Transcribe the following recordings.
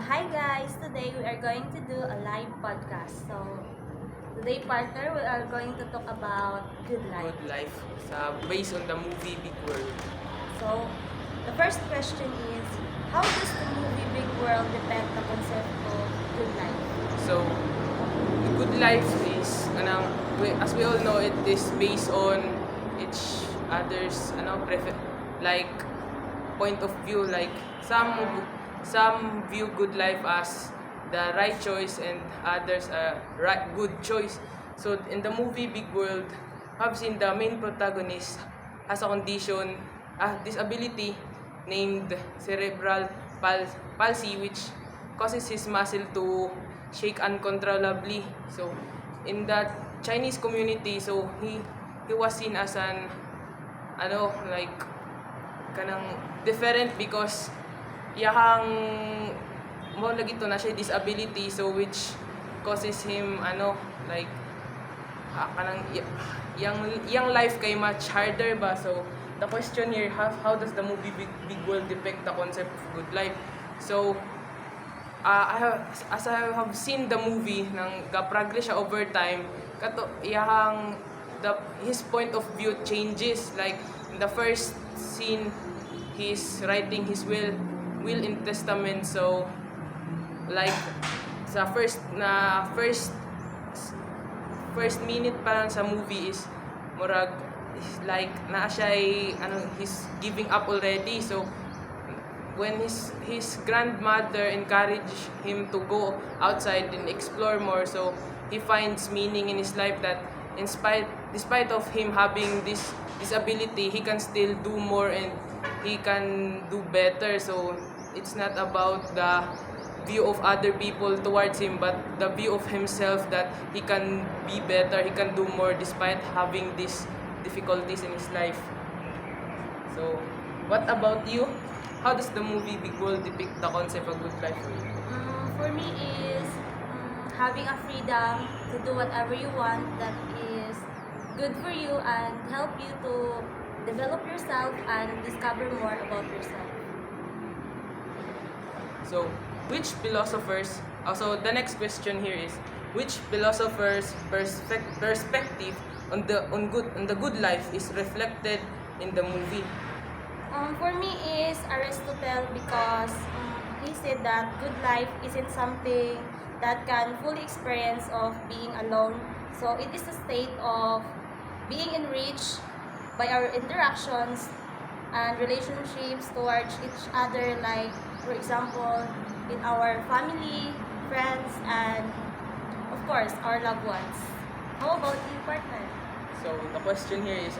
Hi guys! Today we are going to do a live podcast. So, today partner, we are going to talk about good life. Good life based on the movie Big World. So, the first question is, how does the movie Big World depict the concept of good life? So, the good life is, as we all know, it is based on each other's, like, point of view. Like, some view good life as the right choice and others right good choice. So, in the movie Big World, I've seen the main protagonist has a condition, a disability named cerebral palsy, which causes his muscle to shake uncontrollably. So, in that Chinese community, so he was seen as an like kanang different because yahang mo lagi to na siya disability, so which causes him like kanang yung life kay much harder ba. So the question here, how does the movie Big World depict the concept of good life? So as I have seen the movie nang ga-progress siya over time, his point of view changes. Like in the first scene, he's writing his will in testament. So like sa first minute pa lang sa movie is murag like naa siya he's giving up already. So when his grandmother encouraged him to go outside and explore more, so he finds meaning in his life that despite of him having this disability, he can still do more and he can do better. So it's not about the view of other people towards him, but the view of himself that he can be better, he can do more despite having these difficulties in his life. So what about you? How does the movie Big World depict the concept of good life for you? For me is having a freedom to do whatever you want that is good for you and help you to develop yourself and discover more about yourself. So, which philosophers, also the next question here is, which philosopher's perspective on the good life is reflected in the movie? For me is Aristotle because he said that good life isn't something that can fully experience of being alone. So it is a state of being enriched by our interactions and relationships towards each other, like for example in our family, friends, and of course our loved ones. How about you, partner? So, the question here is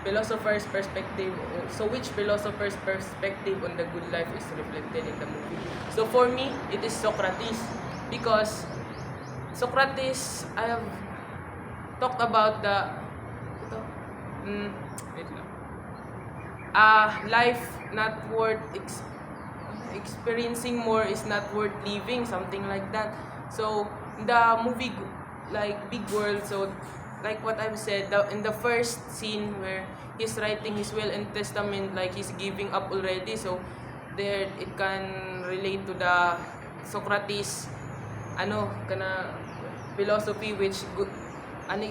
philosopher's perspective. So, which philosopher's perspective on the good life is reflected in the movie? So, for me, it is Socrates because Socrates, I have talked about wait lang. Life not worth experiencing more is not worth living, something like that. So the movie like Big World, so like what I've said, in the first scene where he's writing his will and testament, like he's giving up already. So there it can relate to the Socrates kana philosophy, which good an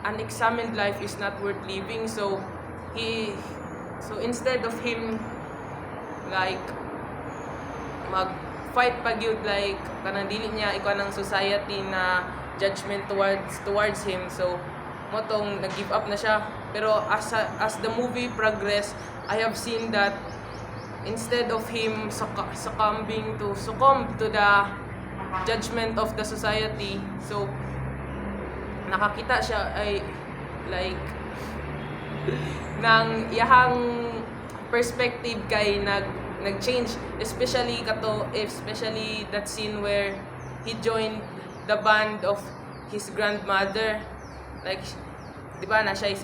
unexamined life is not worth living. So instead of him like mag-fight pag yun, like kanang dili niya ikaw ng society na judgment towards him, so motong nag-give up na siya. Pero as the movie progress, I have seen that instead of him succumb to the judgment of the society, so nakakita siya ay like nang iyahang perspective kay nag-change, especially that scene where he joined the band of his grandmother. Like di ba na siya ay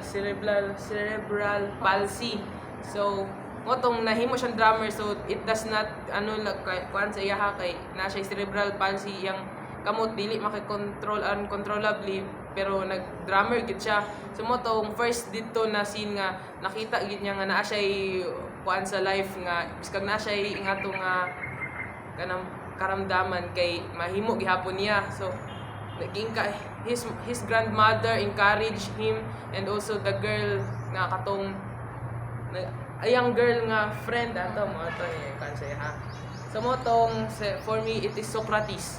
cerebral palsy. So motong nahimo siyang drummer, so it does not kuan sa iya kay na siya cerebral palsy, yang kamot dili makikontrol uncontrollably. pero nag-drummer gid siya. So mo tong first dito na scene nga nakita gid niya nga naa siya kuan sa life nga biskag naa siya ingato nga kanang karamdaman kay mahimo gihapon niya. So naging his grandmother encouraged him, and also the girl nga katong a young girl nga friend ato mo ato ni kansay ha. So mo tong for me it is Socrates.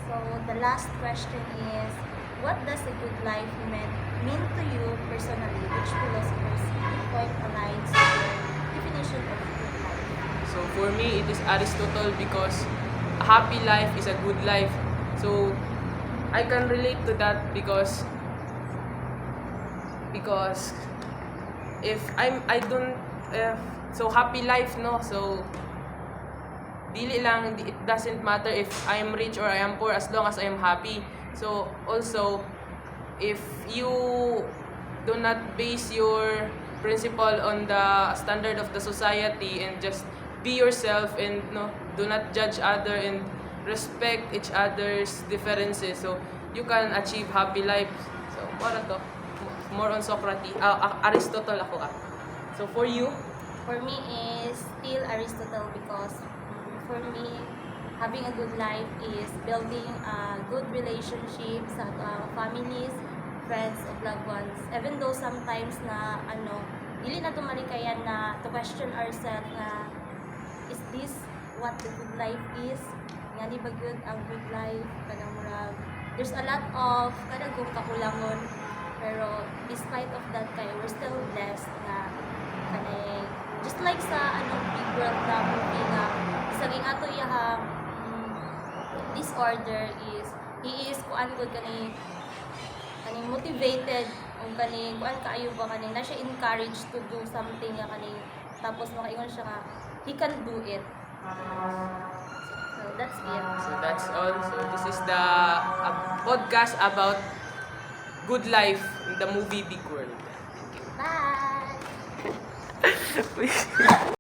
So the last question is, what does a good life mean to you personally? Which philosophers point aligns with your definition of good life? So for me it is Aristotle, because a happy life is a good life. So I can relate to that because if I don't so happy life no, so dili lang, it doesn't matter if I am rich or I am poor as long as I am happy. So also if you do not base your principle on the standard of the society and just be yourself and no, do not judge other and respect each other's differences, so you can achieve happy life. So para to more on Socrates, Aristotle ako ah. So for you? For me is still Aristotle, because for me, having a good life is building a good relationship sa families, friends, of loved ones. Even though sometimes na dili na tumalikayan na to question ourselves na is this what the good life is? Nga di ba good ang good life? Kanang murag there's a lot of kadagong kakulangon, pero despite of that we're still blessed na kanay just like sa Big World na movie nga saging ato iyahang disorder is he is kuan gud kani motivated o kani kuan kaayo ba kani na siya encouraged to do something nga kani tapos makaingon siya nga he can do it. So that's it. So that's all. So this is the podcast about good life in the movie Big World. Bye.